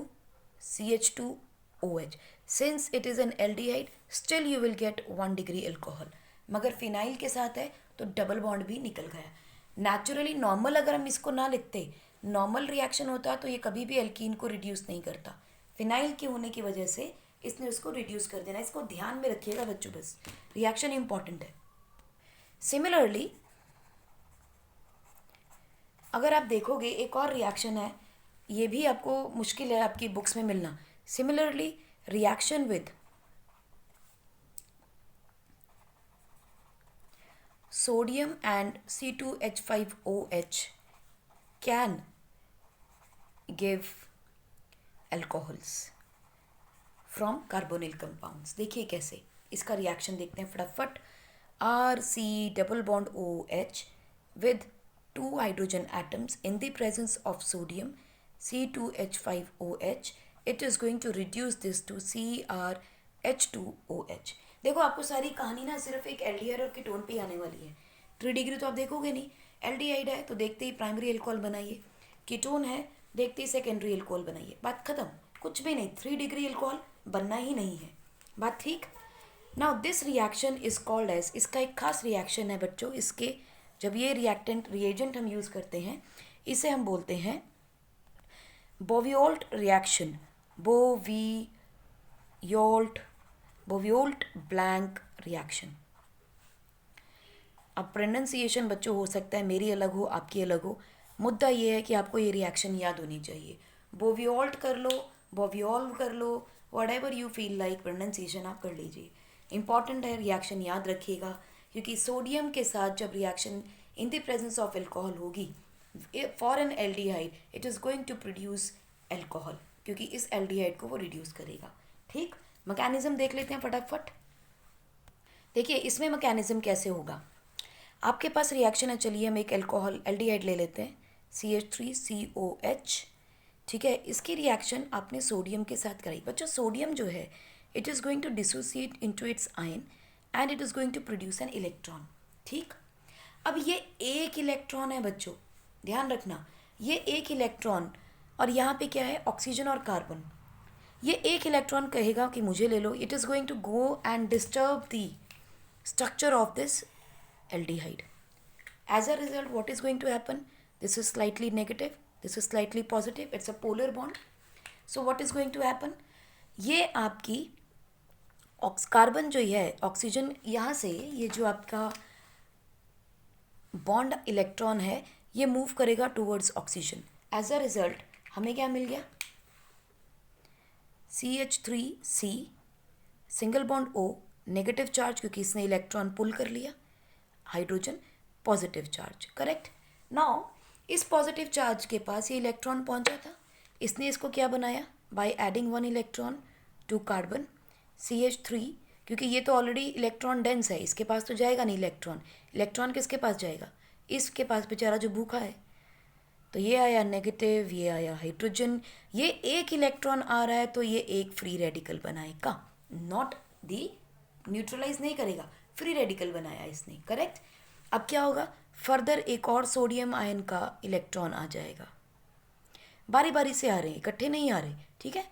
CH2OH. Since it is an aldehyde, still you will get 1 degree alcohol. मगर फिनाइल के साथ है तो डबल बॉन्ड भी निकल गया. नेचुरली नॉर्मल अगर हम इसको ना लिखते, नॉर्मल रिएक्शन होता तो ये कभी भी एल्कीन को रिड्यूस नहीं करता. फिनाइल के होने की वजह से इसने उसको रिड्यूस कर देना. इसको ध्यान में रखिएगा बच्चों, बस रिएक्शन इंपॉर्टेंट है. सिमिलरली अगर आप देखोगे एक और रिएक्शन है, ये भी आपको मुश्किल है आपकी बुक्स में मिलना. Similarly reaction with sodium and C2H5OH can give alcohols from carbonyl compounds. देखिए कैसे इसका रिएक्शन देखते हैं फटाफट. RC double bond OH with 2 hydrogen atoms in the presence of sodium C2H5OH, it is going to reduce this to CrH2OH. देखो आपको सारी कहानी ना सिर्फ एक एल्डिहाइड और कीटोन पे ही आने वाली है. 3 डिग्री तो आप देखोगे नहीं. एल्डिहाइड है तो देखते ही प्राइमरी एल्कोहल बनाइए, कीटोन है देखते ही सेकेंडरी एल्कोहल बनाइए, बात खत्म. कुछ भी नहीं, 3 डिग्री एल्कोहल बनना ही नहीं है. बात ठीक. Now this reaction is called as, इसका एक खास रिएक्शन है बच्चों. इसके जब ये रिएजेंट हम यूज़ करते हैं, इसे हम बोलते हैं Bouveault reaction. Bouveault Blanc reaction. अब प्रोनाउंसिएशन बच्चों हो सकता है मेरी अलग हो, आपकी अलग हो. मुद्दा ये है कि आपको ये रिएक्शन याद होनी चाहिए. बोवियोल्ट कर लो, बोवियोल्व कर लो, whatever you feel like, pronunciation आप कर लीजिए. इंपॉर्टेंट है, रिएक्शन याद रखिएगा, क्योंकि सोडियम के साथ जब reaction in the presence of alcohol होगी for an aldehyde, it is going to produce alcohol, क्योंकि इस एल्डिहाइड को वो रिड्यूस करेगा. ठीक. मैकेनिज्म देख लेते हैं फटाफट. देखिए इसमें मैकेनिज्म कैसे होगा. आपके पास रिएक्शन है, चलिए हम एक एल्कोहल एल्डिहाइड ले लेते हैं CH3COH. ठीक है, इसकी रिएक्शन आपने सोडियम के साथ कराई। बच्चों सोडियम जो है it is going to dissociate into its ion and it is going to produce an electron. ठीक, अब ये एक इलेक्ट्रॉन है बच्चों, ध्यान रखना, ये एक इलेक्ट्रॉन और यहाँ पे क्या है ऑक्सीजन और कार्बन। ये एक इलेक्ट्रॉन कहेगा कि मुझे ले लो, it is going to go and disturb the structure of this aldehyde. As a result, what is going to happen? This is slightly negative, this is slightly positive, it's a polar bond. So what is going to happen? ये आपकी carbon जो है oxygen यहाँ से ये जो आपका bond electron है ये मूव करेगा towards oxygen. As a result हमें क्या मिल गया? CH3C single bond O negative charge क्योंकि इसने इलेक्ट्रॉन पुल कर लिया, hydrogen positive charge. Correct. Now इस पॉजिटिव चार्ज के पास ये इलेक्ट्रॉन पहुंचा था, इसने इसको क्या बनाया? By adding one electron to carbon CH3, क्योंकि ये तो ऑलरेडी इलेक्ट्रॉन डेंस है, इसके पास तो जाएगा नहीं इलेक्ट्रॉन। इलेक्ट्रॉन किसके पास जाएगा? इसके पास, बेचारा जो भूखा है। तो ये आया नेगेटिव, ये आया हाइड्रोजन, ये एक इलेक्ट्रॉन आ रहा है तो ये एक फ्री रेडिकल बनाएगा, नॉट दी न्यूट्रलाइज नहीं करेगा, फ्री रेडिकल बनाया इसने। करेक्ट। अब क्या होगा? फर्दर एक और सोडियम आयन का इलेक्ट्रॉन आ जाएगा, बारी बारी से आ रहे हैं, इकट्ठे नहीं आ रहे। ठीक है।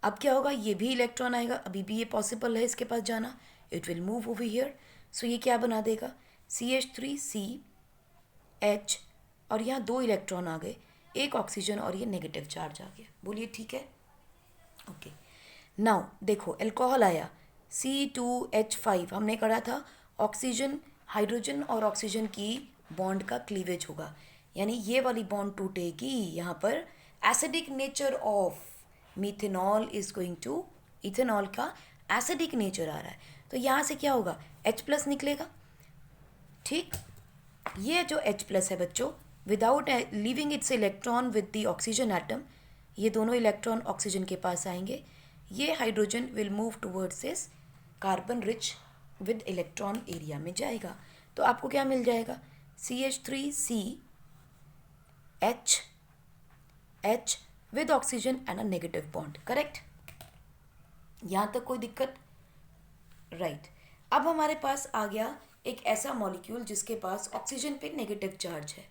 अब क्या होगा? ये भी इलेक्ट्रॉन आएगा, अभी भी ये पॉसिबल है इसके पास जाना, it will move over here. So ये क्या बना देगा? CH3CH और यहाँ दो इलेक्ट्रॉन आ गए, एक ऑक्सीजन और ये नेगेटिव चार्ज आ गया। बोलिए ठीक है। ओके, नाउ देखो अल्कोहल आया C2H5, हमने करा था ऑक्सीजन, हाइड्रोजन और ऑक्सीजन की बॉन्ड का क्लीवेज होगा, यानी ये वाली बॉन्ड टूटेगी। यहाँ पर acidic nature of methanol is going to, ethanol का एसिडिक नेचर आ रहा है, तो यहाँ से क्या होगा? H+ निकलेगा। ठीक, ये जो H+ है बच्चों, without leaving it's electron with the oxygen atom, ये दोनों इलेक्ट्रॉन ऑक्सीजन के पास आएंगे, ये hydrogen will move towards this carbon rich with electron area में जाएगा। तो आपको क्या मिल जाएगा? CH3CH with oxygen and a negative bond. Correct. यहाँ तक कोई दिक्कत? राइट। अब हमारे पास आ गया एक ऐसा मॉलिक्यूल जिसके पास ऑक्सीजन पे नेगेटिव चार्ज है।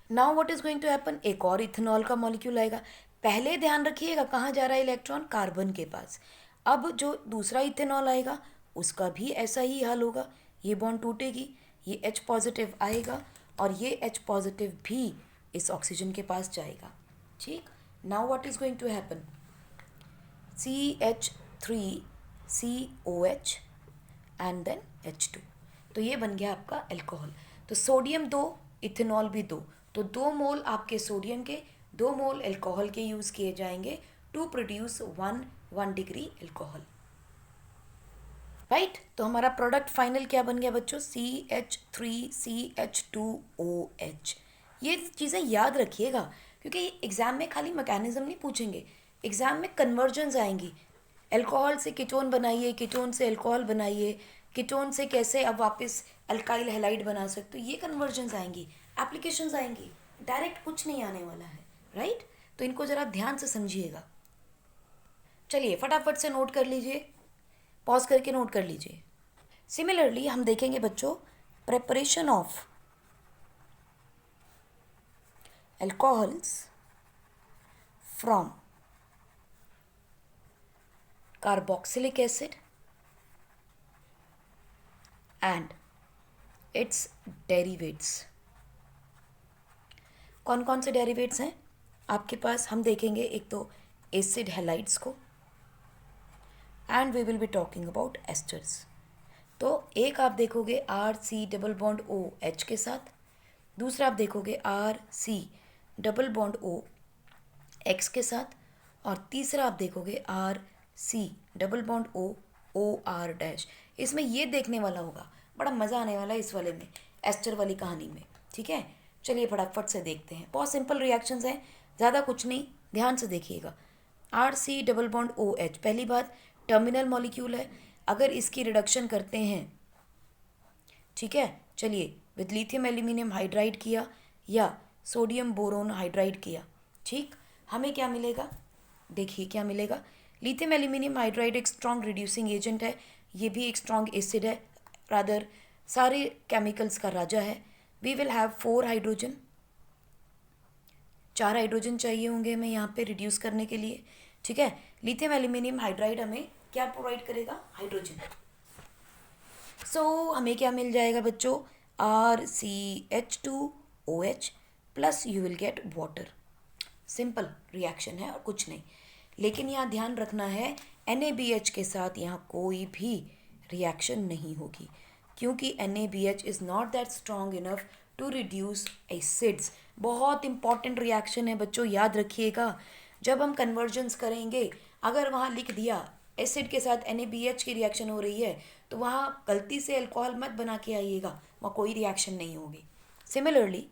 Now what is going to happen? एक और इथेनॉल का मॉलिक्यूल आएगा। पहले ध्यान रखिएगा कहाँ जा रहा है इलेक्ट्रॉन? कार्बन के पास। अब जो दूसरा इथेनॉल आएगा उसका भी ऐसा ही हाल होगा, ये बॉन्ड टूटेगी, ये H+ आएगा और ये H+ भी इस ऑक्सीजन के पास जाएगा। ठीक। Now what is going to happen? CH3COH and then H2, तो ये बन गया आपका अल्कोहल। तो सोडियम 2, इथेनॉल भी 2, तो 2 मोल आपके सोडियम के, 2 मोल अल्कोहल के यूज़ किए जाएंगे to produce 1 degree alcohol. Right. तो हमारा प्रोडक्ट फाइनल क्या बन गया बच्चों? CH3CH2OH। ये चीज़ें याद रखिएगा क्योंकि एग्ज़ाम में खाली मैकेनिज्म नहीं पूछेंगे, एग्ज़ाम में कन्वर्जन्स आएंगी। अल्कोहल से कीटोन बनाइए, कीटोन से अल्कोहल बनाइए, कीटोन से कैसे अब वापस अल्काइल हैलाइड बना सकते हो, ये कन्वर्जन्स आएंगी, एप्लीकेशंस आएंगी, डायरेक्ट कुछ नहीं आने वाला है। राइट। तो इनको ज़रा ध्यान से समझिएगा। चलिए फटाफट से नोट कर लीजिए, पॉज करके नोट कर लीजिए। सिमिलरली हम देखेंगे बच्चों preparation of alcohols from carboxylic acid and its derivatives. कौन कौन से डेरिवेट्स हैं आपके पास? हम देखेंगे एक तो एसिड हैलाइड्स को, and we will be talking about esters. तो एक आप देखोगे RC+OH के साथ, दूसरा आप देखोगे RC+OX के साथ, और तीसरा आप देखोगे RC+OOR'। इसमें ये देखने वाला होगा, बड़ा मज़ा आने वाला है इस वाले में, एस्टर वाली कहानी में। ठीक है, चलिए फटाफट से देखते हैं। बहुत सिंपल रिएक्शंस हैं, ज़्यादा कुछ नहीं, ध्यान से देखिएगा। RC+OH, पहली बात टर्मिनल मॉलिक्यूल है, अगर इसकी रिडक्शन करते हैं, ठीक है, चलिए विद लिथियम एल्यूमिनियम हाइड्राइड किया या सोडियम बोरोन हाइड्राइड किया, ठीक, हमें क्या मिलेगा, देखिए क्या मिलेगा, लिथियम एल्यूमिनियम हाइड्राइड एक स्ट्रॉन्ग रिड्यूसिंग एजेंट है, ये भी एक स्ट्रॉन्ग एसिड है, रादर सारे केमिकल्स का राजा है। We will have 4 hydrogen, 4 hydrogen चाहिए होंगे हमें यहाँ पे रिड्यूस करने के लिए, ठीक है। लिथियम एल्यूमिनियम हाइड्राइड हमें क्या प्रोवाइड करेगा, हाइड्रोजन। सो हमें क्या मिल जाएगा बच्चों, RCH2OH plus you will get water. Simple reaction है और कुछ नहीं, लेकिन यहाँ ध्यान रखना है NaBH के साथ यहाँ कोई भी रिएक्शन नहीं होगी, क्योंकि NaBH is not that strong enough to reduce acids. बहुत इंपॉर्टेंट रिएक्शन है बच्चों, याद रखिएगा। जब हम कन्वर्जन्स करेंगे, अगर वहाँ लिख दिया एसिड के साथ NaBH की रिएक्शन हो रही है, तो वहाँ गलती से अल्कोहल मत बना के आइएगा, वहाँ कोई रिएक्शन नहीं होगी। Similarly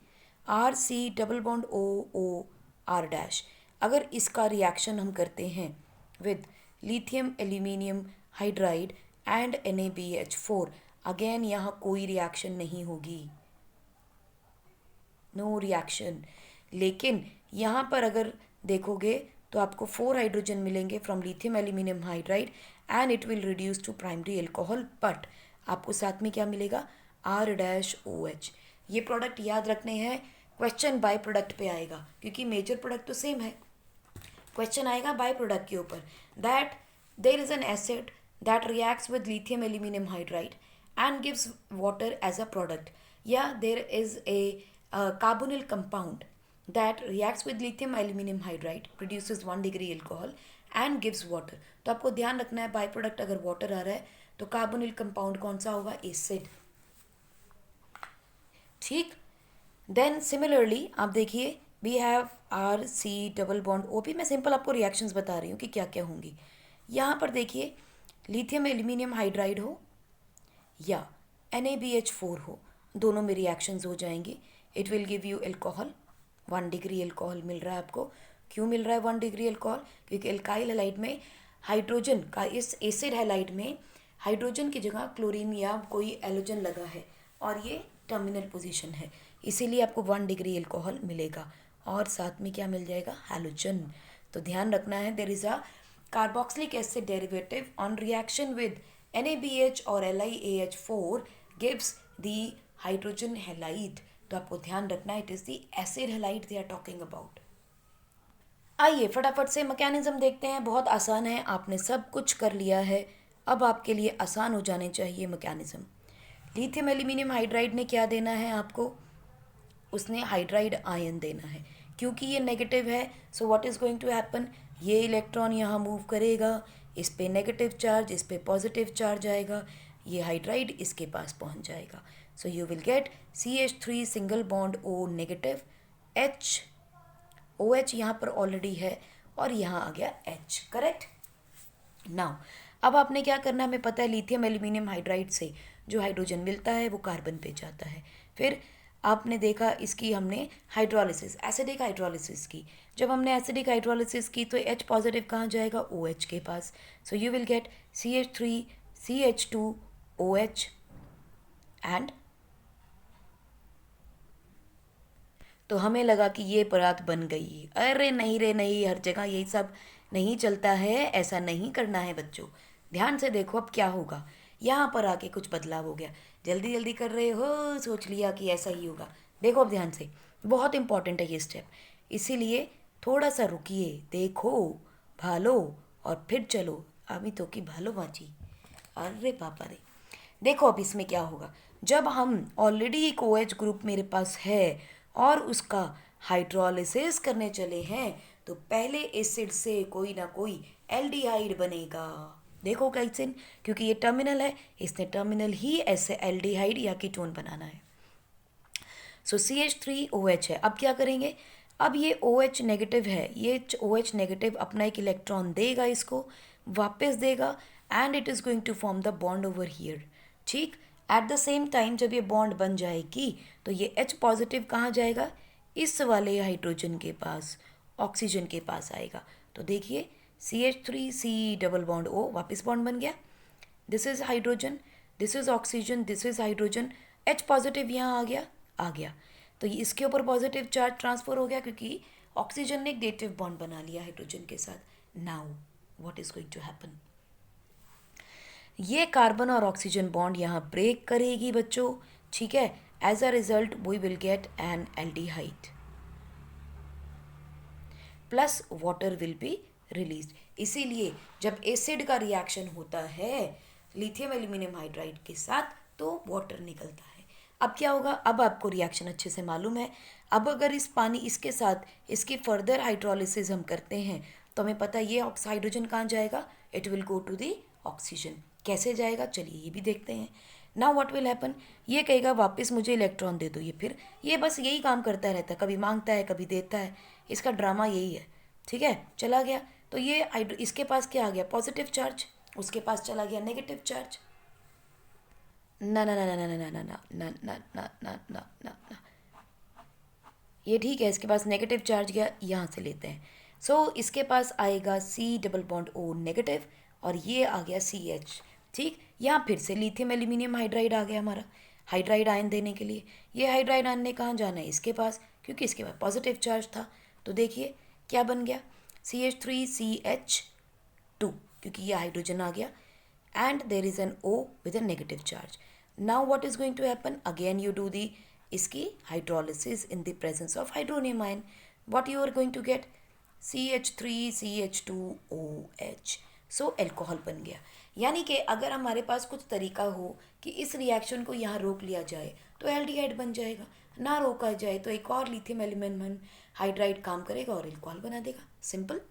RC double bond OOR dash, अगर इसका रिएक्शन हम करते हैं with lithium aluminium hydride and NaBH4, again यहाँ कोई रिएक्शन नहीं होगी, नो रिएक्शन। लेकिन यहाँ पर अगर देखोगे तो आपको 4 हाइड्रोजन मिलेंगे from lithium aluminium hydride and it will reduce to primary alcohol, but आपको साथ में क्या मिलेगा, R-OH। ये प्रोडक्ट याद रखने हैं, क्वेश्चन बाय प्रोडक्ट पे आएगा, क्योंकि मेजर प्रोडक्ट तो सेम है, क्वेश्चन आएगा बाय प्रोडक्ट के ऊपर, that there is an acid that reacts with lithium aluminium hydride and gives water as a product, या there is a carbonyl compound that reacts with lithium aluminum hydride, produces 1 degree alcohol and gives water। तो आपको ध्यान रखना है by product अगर water आ रहा है तो कार्बोनिल कंपाउंड कौन सा होगा, एसिड, ठीक। देन सिमिलरली आप देखिए we have RC double bond OP। मैं सिंपल आपको रिएक्शंस बता रही हूँ कि क्या क्या होंगी। यहाँ पर देखिए लिथियम एल्यूमिनियम हाइड्राइड हो या NaBH4 हो, दोनों में रिएक्शंस हो जाएंगी। It will give you alcohol, 1 degree alcohol मिल रहा है आपको। क्यों मिल रहा है 1 डिग्री अल्कोहल, क्योंकि एल्काइल हैलाइड में हाइड्रोजन का, इस एसिड हैलाइड में हाइड्रोजन की जगह क्लोरीन या कोई एलोजन लगा है और ये टर्मिनल पोजीशन है, इसीलिए आपको 1 डिग्री अल्कोहल मिलेगा और साथ में क्या मिल जाएगा, हैलोजन। तो ध्यान रखना है there is a carboxylic acid derivative on reaction with NaBH और LiAH4 gives the hydrogen halide. तो आपको ध्यान रखना है it is the acid halide they are talking about. आइए फटाफट से मैकेनिज्म देखते हैं, बहुत आसान है, आपने सब कुछ कर लिया है, अब आपके लिए आसान हो जाने चाहिए मैकेनिज्म। लिथियम एल्यूमिनियम हाइड्राइड ने क्या देना है आपको, उसने हाइड्राइड आयन देना है, क्योंकि ये नेगेटिव है। So what is going to happen, ये इलेक्ट्रॉन यहाँ मूव करेगा, इस पे नेगेटिव चार्ज, इस पे पॉजिटिव चार्ज आएगा, ये हाइड्राइड इसके पास पहुँच जाएगा। सो you will get CH3 single bond O negative, H OH यहाँ पर ऑलरेडी है और यहाँ आ गया H, करेक्ट। नाउ अब आपने क्या करना है, हमें पता है लिथियम एल्यूमिनियम हाइड्राइड से जो हाइड्रोजन मिलता है वो कार्बन पे जाता है। फिर आपने देखा इसकी हमने हाइड्रोलिसिस, एसिडिक हाइड्रोलिसिस की। जब हमने एसिडिक हाइड्रोलिसिस की तो H पॉजिटिव कहाँ जाएगा, OH के पास। So you will get CH3 CH2OH and, तो हमें लगा कि ये परात बन गई। अरे नहीं रे नहीं, हर जगह यही सब नहीं चलता है, ऐसा नहीं करना है बच्चों। ध्यान से देखो अब क्या होगा, यहाँ पर आके कुछ बदलाव हो गया। जल्दी जल्दी कर रहे हो, सोच लिया कि ऐसा ही होगा। देखो अब ध्यान से, बहुत इंपॉर्टेंट है ये स्टेप, इसीलिए थोड़ा सा रुकिए, देखो, भालो और फिर चलो। अभी तो कि भालो बाजी, अरे पापा रे। देखो अब इसमें क्या होगा, जब हम ऑलरेडी एक OH ग्रुप मेरे पास है और उसका हाइड्रोलिसिस करने चले हैं, तो पहले एसिड से कोई ना कोई एल्डिहाइड बनेगा। देखो कैसे, क्योंकि ये टर्मिनल है, इसने टर्मिनल ही ऐसे एल्डिहाइड या कीटोन बनाना है। सो CH3OH है। अब क्या करेंगे, अब ये OH नेगेटिव है, ये OH नेगेटिव अपना एक इलेक्ट्रॉन देगा, इसको वापस देगा and it is going to form the bond over here, ठीक। एट द सेम टाइम जब ये बॉन्ड बन जाएगी तो ये H पॉजिटिव कहाँ जाएगा, इस वाले हाइड्रोजन के पास, ऑक्सीजन के पास आएगा। तो देखिए CH3C डबल बॉन्ड O, वापस बॉन्ड बन गया। This is hydrogen, this is oxygen, this is hydrogen, H positive यहाँ आ गया, आ गया। तो ये इसके ऊपर पॉजिटिव चार्ज ट्रांसफर हो गया क्योंकि ऑक्सीजन ने एक नेगेटिव बॉन्ड बना लिया हाइड्रोजन के साथ. Now what is going to happen, ये कार्बन और ऑक्सीजन बॉन्ड यहाँ ब्रेक करेगी बच्चों. ठीक है, as a result we will get an aldehyde plus water will be release. इसीलिए जब एसिड का रिएक्शन होता है लिथियम एल्यूमिनियम हाइड्राइड के साथ तो वाटर निकलता है. अब क्या होगा, अब आपको रिएक्शन अच्छे से मालूम है. अब अगर इस पानी इसके साथ इसकी फर्दर हाइड्रोलिसिस हम करते हैं तो हमें पता है ये हाइड्रोजन कहाँ जाएगा, it will go to the oxygen. कैसे जाएगा चलिए ये भी देखते हैं. नाउ व्हाट विल हैपन, ये कहेगा वापस मुझे इलेक्ट्रॉन दे दो. ये फिर ये बस यही काम करता रहता है, कभी मांगता है कभी देता है, इसका ड्रामा यही है. ठीक है, चला गया. तो ये इसके पास क्या आ गया, पॉजिटिव चार्ज, उसके पास चला गया नेगेटिव चार्ज. ना ना ना ना ना ना ना ना ना ना ना ना ना ना ना ना, ये ठीक है, इसके पास नेगेटिव चार्ज गया, यहाँ से लेते हैं. सो इसके पास आएगा C double bond O negative और ये आ गया सी एच. ठीक, यहाँ फिर से लिथियम एल्यूमिनियम हाइड्राइड आ गया हमारा हाइड्राइड आयन देने के लिए. ये हाइड्राइड आयन ने कहाँ जाना है, इसके पास, क्योंकि इसके पास पॉजिटिव चार्ज था. तो देखिए क्या बन गया, CH3CH2, क्योंकि ये हाइड्रोजन आ गया and there is an O with a negative charge. Now what is going to happen, again you do the इसकी hydrolysis in the presence of hydronium ion. What you are going to get, CH3CH2OH. So alcohol बन गया. यानी कि अगर हमारे पास कुछ तरीका हो कि इस रिएक्शन को यहाँ रोक लिया जाए तो एल्डिहाइड बन जाएगा, ना रोका जाए तो एक और लिथियम एल्यूमिनियम हाइड्राइड काम करेगा और अल्कोहल बना देगा. सिंपल.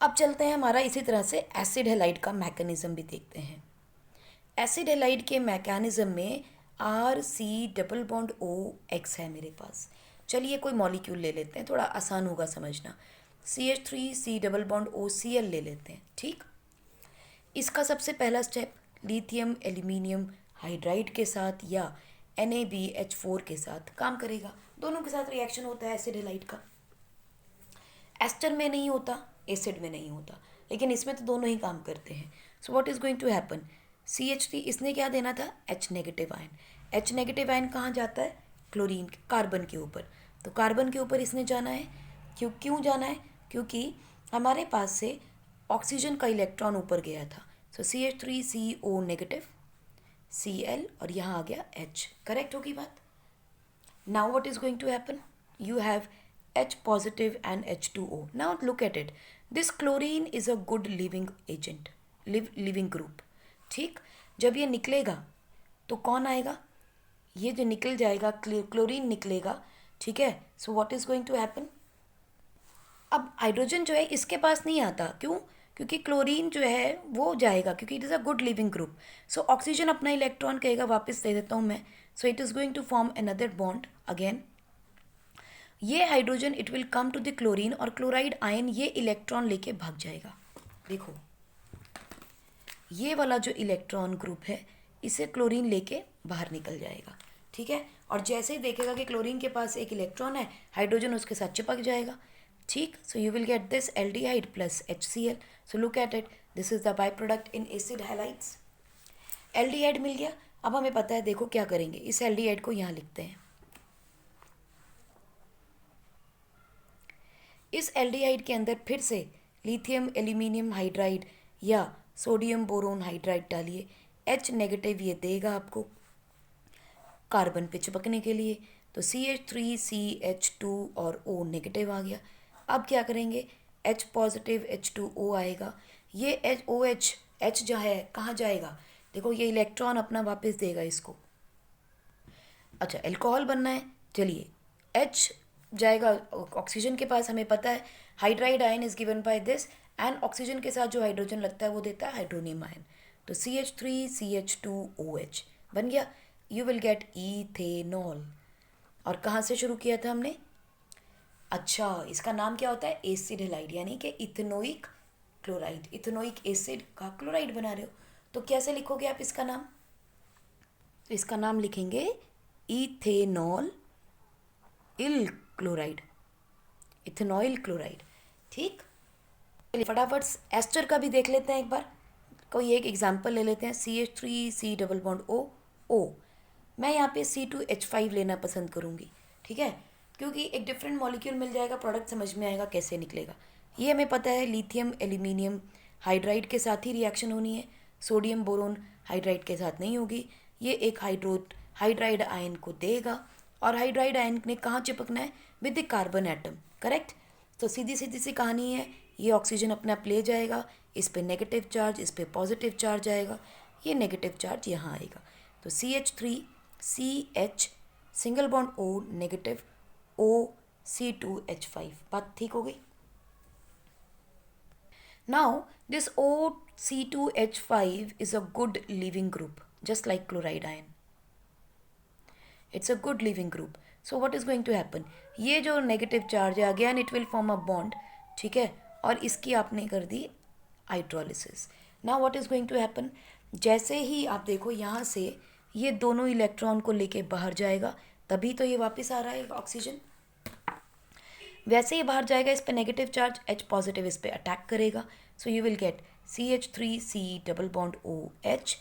अब चलते हैं हमारा इसी तरह से एसिड हैलाइड का मैकेनिज्म भी देखते हैं. एसिड हैलाइड के मैकेनिज्म में RC डबल बॉन्ड OX है मेरे पास. चलिए कोई मॉलिक्यूल ले लेते हैं, थोड़ा आसान होगा समझना. CH3C डबल बॉन्ड OCl ले लेते हैं. ठीक, इसका सबसे पहला स्टेप लिथियम एल्यूमिनियम हाइड्राइड के साथ या NaBH4 के साथ काम करेगा. दोनों के साथ रिएक्शन होता है एसिड हैलाइड का. एस्टर में नहीं होता, एसिड में नहीं होता, लेकिन इसमें तो दोनों ही काम करते हैं. So what is going to happen, CH3 इसने क्या देना था, H negative ion. H negative ion कहाँ जाता है, क्लोरीन कार्बन के ऊपर. तो कार्बन के ऊपर इसने जाना है. क्यों जाना है, क्योंकि हमारे पास से ऑक्सीजन का इलेक्ट्रॉन ऊपर गया था. सो CH3CO नेगेटिव Cl और यहाँ आ गया H. करेक्ट होगी बात. Now what is going to happen, you have H positive and H2O. Now look at it, this chlorine is a good living agent, living group. ठीक, जब ये निकलेगा तो कौन आएगा, ये जो निकल जाएगा क्लोरीन निकलेगा. ठीक है, so what is going to happen, अब हाइड्रोजन जो है इसके पास नहीं आता. क्यों, क्योंकि क्लोरीन जो है वो जाएगा, क्योंकि it is a good living group. So oxygen अपना इलेक्ट्रॉन कहेगा वापस दे देता हूँ मैं. So it is going to form another bond again. ये hydrogen it will come to the chlorine और क्लोराइड आयन ये इलेक्ट्रॉन लेके भाग जाएगा. देखो ये वाला जो इलेक्ट्रॉन ग्रुप है इसे क्लोरीन लेके बाहर निकल जाएगा. ठीक है, और जैसे ही देखेगा कि क्लोरीन के पास एक इलेक्ट्रॉन है, हाइड्रोजन उसके साथ चिपक जाएगा. ठीक, so you will get this aldehyde plus HCl. So look at it, this is the by product in acid halides. Aldehyde मिल गया. अब हमें पता है, देखो क्या करेंगे, इस एल्डिहाइड को यहाँ लिखते हैं. इस एल्डिहाइड के अंदर फिर से लिथियम एल्यूमिनियम हाइड्राइड या सोडियम बोरोन हाइड्राइड डालिए. H नेगेटिव ये देगा आपको कार्बन पे चिपकने के लिए. तो CH3CH2 और O नेगेटिव आ गया. अब क्या करेंगे, H पॉजिटिव H2O आएगा. ये H जो है कहाँ जाएगा, देखो ये इलेक्ट्रॉन अपना वापस देगा इसको. अच्छा, अल्कोहल बनना है, चलिए H जाएगा ऑक्सीजन के पास. हमें पता है hydride ion is given by this and oxygen के साथ जो हाइड्रोजन लगता है वो देता है हाइड्रोनियम आयन. तो CH3CH2OH बन गया. You will gate ethanol. और कहाँ से शुरू किया था हमने, अच्छा इसका नाम क्या होता है, एसिड हैलाइड, यानी कि इथेनोइक क्लोराइड. इथेनोइक एसिड का क्लोराइड बना रहे हो, तो कैसे लिखोगे आप इसका नाम, तो इसका नाम लिखेंगे इथेनॉल इल क्लोराइड, इथेनॉइल क्लोराइड. ठीक, चलिए फटाफट एस्टर का भी देख लेते हैं एक बार. कोई एक एग्जांपल ले लेते हैं. CH3C double bond O. मैं यहाँ पे C2H5 लेना पसंद करूँगी, ठीक है, क्योंकि एक डिफरेंट मॉलिक्यूल मिल जाएगा, प्रोडक्ट समझ में आएगा कैसे निकलेगा। ये हमें पता है लिथियम एल्यूमिनियम हाइड्राइड के साथ ही रिएक्शन होनी है, सोडियम बोरोन हाइड्राइड के साथ नहीं होगी। ये एक हाइड्राइड आयन को देगा और हाइड्राइड आयन ने कहाँ चिपकना है, with the carbon atom, correct. तो सीधी सीधी सी कहानी है, ये ऑक्सीजन अपने आप ले जाएगा, इस पे नेगेटिव चार्ज, इस पे पॉजिटिव चार्ज आएगा, ये नेगेटिव चार्ज यहाँ आएगा। तो CH3CH single bond O negative OC2H5, बात ठीक हो गई। Now, this OC2H5 is a good leaving group, just like chloride ion. It's a good leaving group. So what is going to happen? ये जो negative charge है, again it will form a bond, ठीक है, और इसकी आपने कर दी hydrolysis. Now what is going to happen? जैसे ही आप देखो यहाँ से ये दोनों इलेक्ट्रॉन को लेके बाहर जाएगा, तभी तो ये वापस आ रहा है ऑक्सीजन। वैसे ही बाहर जाएगा, इस पे नेगेटिव चार्ज H पॉजिटिव इस पे अटैक करेगा, so you will get CH3C double bond OH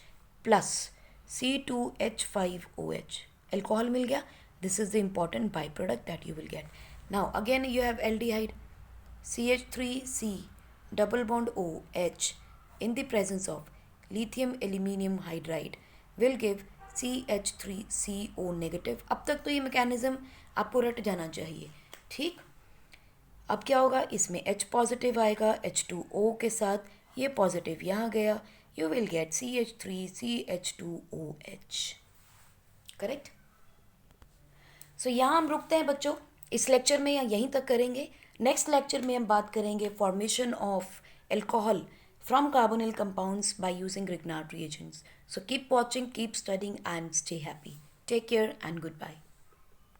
plus C2H5OH, alcohol मिल गया। This is the important by product that you will get. Now again you have aldehyde, CH3C double bond OH in the presence of lithium aluminium hydride will give CH3CO negative। अब तक तो ये mechanism आपको रट जाना चाहिए, ठीक। अब क्या होगा, इसमें H पॉजिटिव आएगा H2O के साथ, ये पॉजिटिव यहाँ गया, you will get CH3CH2OH, correct. So यहाँ हम रुकते हैं बच्चों, इस लेक्चर में या यहीं तक करेंगे। नेक्स्ट लेक्चर में हम बात करेंगे formation of alcohol from carbonyl compounds by using Grignard reagents. So keep watching, keep studying and stay happy. Take care and goodbye.